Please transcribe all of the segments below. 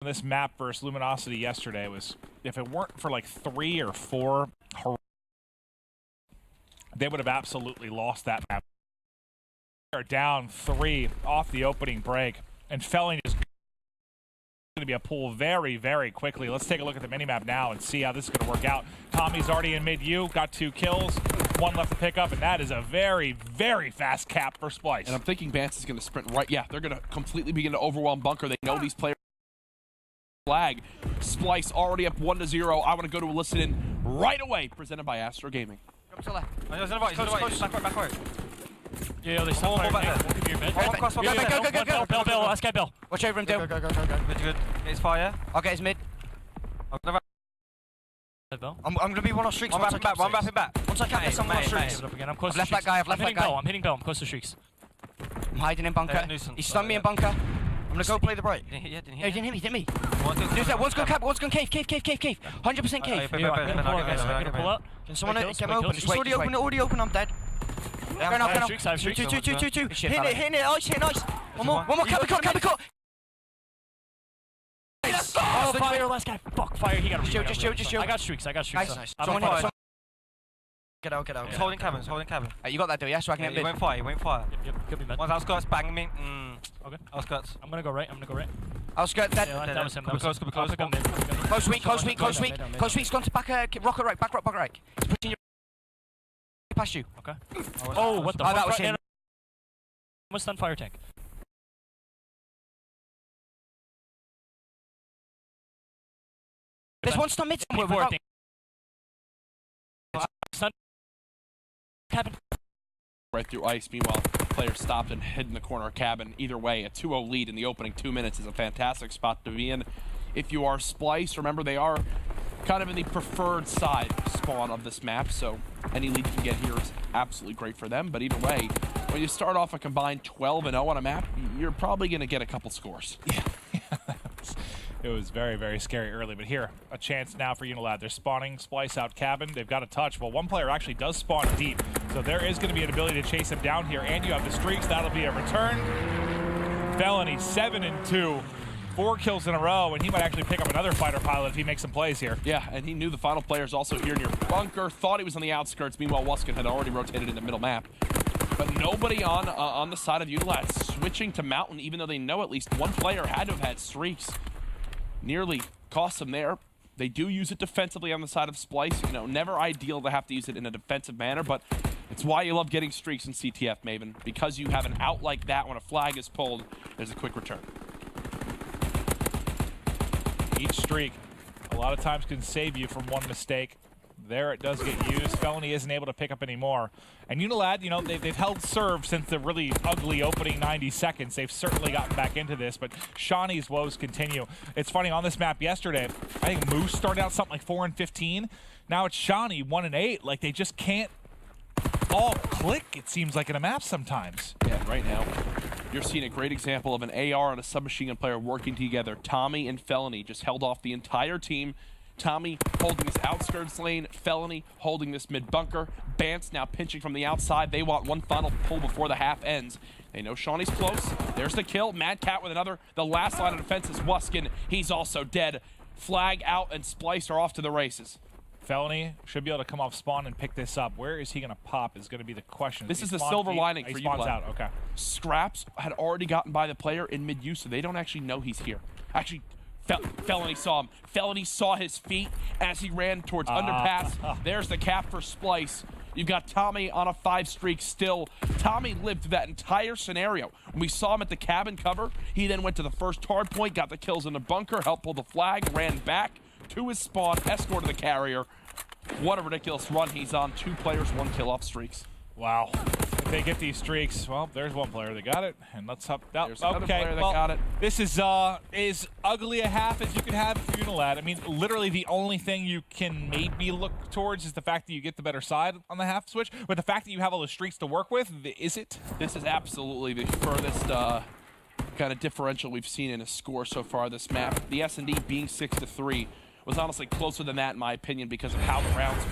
This map versus Luminosity yesterday was, if it weren't for like 3 or 4, they would have absolutely lost that map. They're down 3 off the opening break, and Felling is going to be a pull very, very quickly. Let's take a look at the minimap now and see how this is going to work out. Tommy's already in mid-U, got 2 kills, 1 left to pick up, and that is a very, very fast cap for Splyce. And I'm thinking Bance is going to sprint right. Yeah, they're going to completely begin to overwhelm Bunker. They know these players. Flag. Splyce already up 1-0. I want to go to a listen in right away. Presented by Astro Gaming. Up to left. Back right. Yeah, they stop fire. We'll give you a mid. Go. Bill, let's get Bill. Watch over him, Dill. Go. Good. Get his fire. I'll get his mid. Bill. I'm gonna be one on streaks. One wrapping back. Once I cap this, I'm one on streaks. I'm close I've left that guy. I'm hitting Bill. I'm close to streaks. I'm hiding in bunker. He stunned me in bunker. I'm gonna go play the right. Didn't hit No, he didn't hit me. One's One's gone cave. 100% cave. Pull up. Can someone get me open? It's already open. I'm dead. I have streaks. 2. Hit it. Nice. One more. Cabby cut. Oh, fire, last guy. Fuck, fire. He got a Just chill. I got streaks. Nice. Someone Get out. He's holding cabin. You got that, Dill, yeah? So I can He went fire. Yep, could be mid. One's outskirts, banging me. Okay. Outskirts. I'm gonna go right. I'll skirt that. Yeah, that was him. Could be close. I'll pick up mid. Close weak. Close weak's gone to back rocket right. He's pushing you past you. Okay. Oh, what the fuck? That was him. What's stun fire tank? There's one stun mid somewhere. Stun. Cabin. Right through ice. Meanwhile, player stopped and hid in the corner of cabin. Either way, a 2-0 lead in the opening 2 minutes is a fantastic spot to be in. If you are Splyce, remember they are kind of in the preferred side spawn of this map, so any lead you can get here is absolutely great for them. But either way, when you start off a combined 12-0 on a map, you're probably going to get a couple scores. Yeah. It was very, very scary early, but here, a chance now for Unilad. They're spawning Splyce out cabin. They've got a touch. Well, one player actually does spawn deep, so there is going to be an ability to chase him down here, and you have the streaks. That'll be a return. Felony, 7-2. 4 kills in a row, and he might actually pick up another fighter pilot if he makes some plays here. Yeah, and he knew the final player's also here near bunker, thought he was on the outskirts. Meanwhile, Wuskin had already rotated in the middle map. But nobody on the side of Unilad switching to mountain, even though they know at least one player had to have had streaks. Nearly cost them there. They do use it defensively on the side of Splyce. You know, never ideal to have to use it in a defensive manner, but it's why you love getting streaks in CTF, Maven. Because you have an out like that when a flag is pulled, there's a quick return. Each streak, a lot of times, can save you from one mistake. There it does get used. Felony isn't able to pick up anymore. And Unilad, you know, they've held serve since the really ugly opening 90 seconds. They've certainly gotten back into this, but Shawnee's woes continue. It's funny, on this map yesterday, I think Moose started out something like 4-15. Now it's Shawnee 1-8. Like, they just can't all click, it seems like, in a map sometimes. Yeah, right now, you're seeing a great example of an AR and a submachine gun player working together. Tommy and Felony just held off the entire team. Tommy holding this outskirts lane, Felony holding this mid bunker. Bance now pinching from the outside. They want one final pull before the half ends. They know Shawnee's close. There's the kill. Mad Cat with another. The last line of defense is Wuskin. He's also dead. Flag out, and Splyce are off to the races. Felony should be able to come off spawn and pick this up. Where is he going to pop is going to be the question. This is the silver lining for you. Spawns out. Okay. Scraps had already gotten by the player in mid-use, so they don't actually know he's here. Actually, Felony saw him. Felony saw his feet as he ran towards underpass. There's the cap for Splyce. You've got Tommy on a 5 streak still. Tommy lived through that entire scenario. When we saw him at the cabin cover, he then went to the first hard point, got the kills in the bunker, helped pull the flag, ran back to his spawn, escorted the carrier. What a ridiculous run he's on. 2 players, 1 kill off streaks. Wow. If they get these streaks, well, there's one player that got it, and let's hop out. There's another player that got it. This is as ugly a half as you can have for Unilad. I mean, literally the only thing you can maybe look towards is the fact that you get the better side on the half switch. But the fact that you have all the streaks to work with, is it? This is absolutely the furthest kind of differential we've seen in a score so far this map. The S&D being 6-3 was honestly closer than that in my opinion because of how the rounds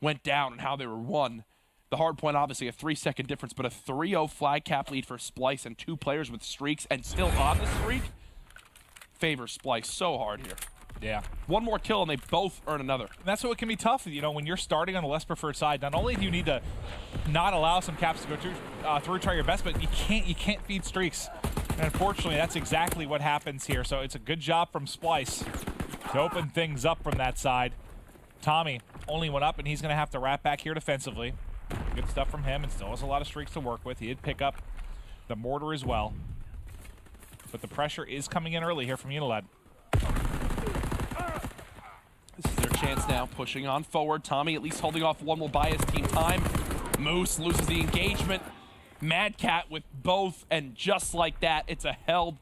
went down and how they were won. The hard point, obviously, a 3-second difference, but a 3-0 flag cap lead for Splyce and 2 players with streaks and still on the streak. favors Splyce so hard here. Yeah. One more kill and they both earn another. And that's what can be tough, you know, when you're starting on the less preferred side. Not only do you need to not allow some caps to go through, try your best, but you can't feed streaks. And unfortunately, that's exactly what happens here. So it's a good job from Splyce to open things up from that side. Tommy only went up, and he's going to have to wrap back here defensively. Good stuff from him, and still has a lot of streaks to work with. He did pick up the mortar as well. But the pressure is coming in early here from Unilad. This is their chance now, pushing on forward. Tommy at least holding off one will buy his team time. Moose loses the engagement. Mad Cat with both, and just like that, it's a held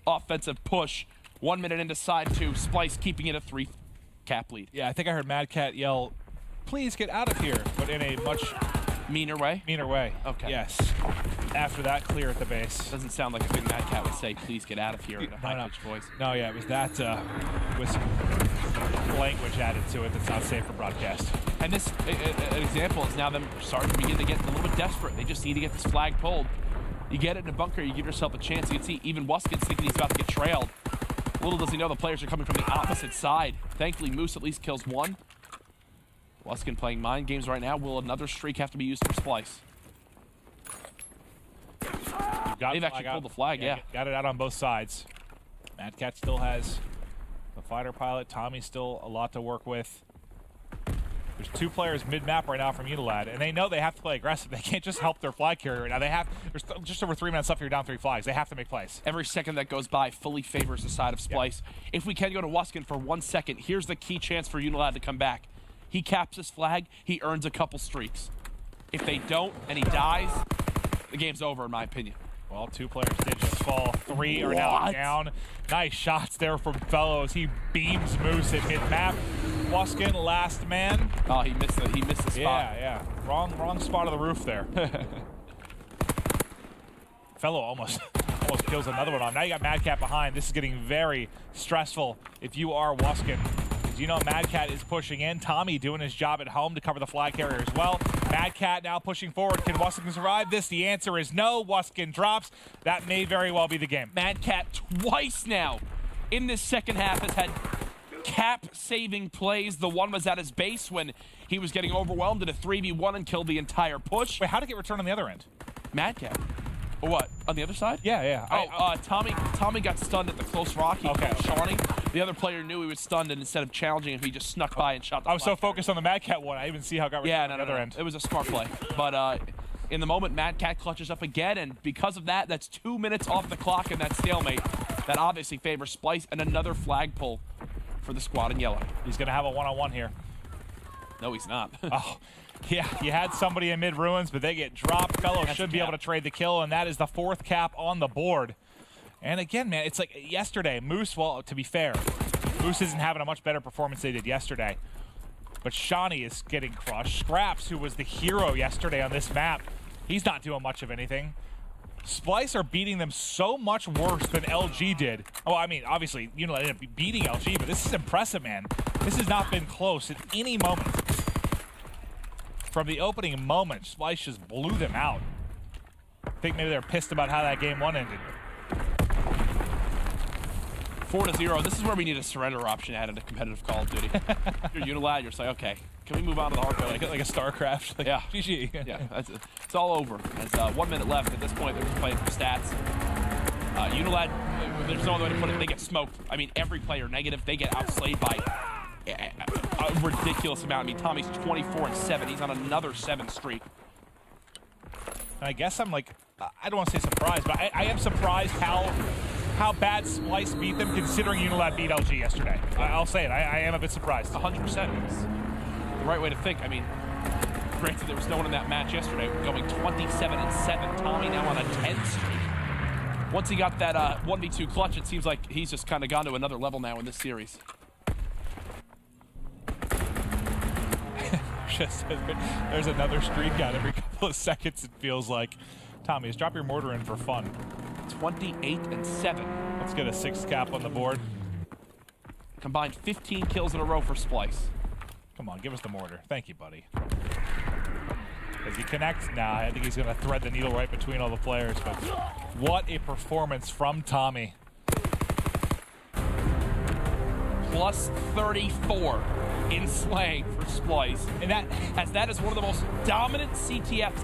offensive push. 1 minute into side 2, Splyce keeping it a 3 cap lead. Yeah, I think I heard Mad Cat yell, "Please get out of here," but in a much Meaner way? meaner way. Okay. Yes. After that, clear at the base. Doesn't sound like a thing Mad Cat would say, please get out of here in a high-pitched voice. No, yeah, it was that, with some language added to it that's not safe for broadcast. And this an example is now them starting to begin to get a little bit desperate. They just need to get this flag pulled. You get it in a bunker, you give yourself a chance. You can see even Wuskin's thinking he's about to get trailed. Little does he know the players are coming from the opposite side. Thankfully, Moose at least kills one. Wuskin playing mind games right now. Will another streak have to be used for Splyce? They've actually pulled the flag, yeah. Got it out on both sides. Mad Cat still has the fighter pilot. Tommy's still a lot to work with. There's 2 players mid-map right now from Unilad, and they know they have to play aggressive. They can't just help their flag carrier right now. There's just over 3 minutes left here, down 3 flags. They have to make plays. Every second that goes by fully favors the side of Splyce. Yep. If we can go to Wuskin for 1 second, here's the key chance for Unilad to come back. He caps his flag, he earns a couple streaks. If they don't, and he dies, the game's over, in my opinion. Well, 2 players did just fall. 3 are now down. Nice shots there from Fellows. He beams Moose at mid-map. Wuskin, last man. Oh, he missed the spot. Yeah. Wrong spot of the roof there. Fellow almost kills another one off. Now you got Mad Cat behind. This is getting very stressful if you are Wuskin. As you know, Mad Cat is pushing in. Tommy doing his job at home to cover the flag carrier as well. Mad Cat now pushing forward. Can Wuskin survive this? The answer is no. Wuskin drops. That may very well be the game. Mad Cat twice now in this second half has had cap-saving plays. The one was at his base when he was getting overwhelmed in a 3v1 and killed the entire push. Wait, how did it get returned on the other end? Mad Cat. Or what? On the other side? Yeah. Oh, Tommy got stunned at the close rock. He okay. killed Shawnee. The other player knew he was stunned, and instead of challenging him, he just snuck by and shot the I was so focused on the Mad Cat one, I didn't even see how it got returned on the other end. It was a smart play. But in the moment, Mad Cat clutches up again, and because of that, that's 2 minutes off the clock in that stalemate. That obviously favors Splyce, and another flag pull for the squad in yellow. He's going to have a one-on-one here. No, he's not. Oh, yeah, you had somebody in mid-ruins, but they get dropped. Fellow should be able to trade the kill, and that is the 4th cap on the board. And again, man, it's like yesterday. Moose, well, to be fair, Moose isn't having a much better performance they did yesterday. But Shawnee is getting crushed. Scraps, who was the hero yesterday on this map, he's not doing much of anything. Splyce are beating them so much worse than LG did. Oh, I mean, obviously, Unilad ended up beating LG, but this is impressive, man. This has not been close at any moment. From the opening moment, Splyce just blew them out. I think maybe they're pissed about how that game 1 ended. 4-0. This is where we need a surrender option added to competitive Call of Duty. You're Unilad, you're just like, okay, can we move on to the hardcore? Like a StarCraft? Like, yeah. GG. Yeah, it's all over. There's 1 minute left. At this point, they're just playing for stats. Unilad, there's no other way to put it, they get smoked. I mean, every player negative, they get outslayed by a ridiculous amount. I mean, Tommy's 24-7. He's on another 7 streak. And I guess I'm like, I don't want to say surprised, but I am surprised how bad Splyce beat them, considering Unilad beat LG yesterday. I'll say it. I am a bit surprised. 100%. It's the right way to think. I mean, granted, there was no one in that match yesterday going 27-7. Tommy now on a 10 streak. Once he got that 1v2 clutch, it seems like he's just kind of gone to another level now in this series. There's another streak out every couple of seconds, it feels like. Tommy, just drop your mortar in for fun. 28-7. Let's get a 6th cap on the board. Combined 15 kills in a row for Splyce. Come on, give us the mortar. Thank you, buddy. Does he connect? Nah, I think he's going to thread the needle right between all the players. But what a performance from Tommy. plus 34 in slaying for Splyce. And that As that is one of the most dominant CTFs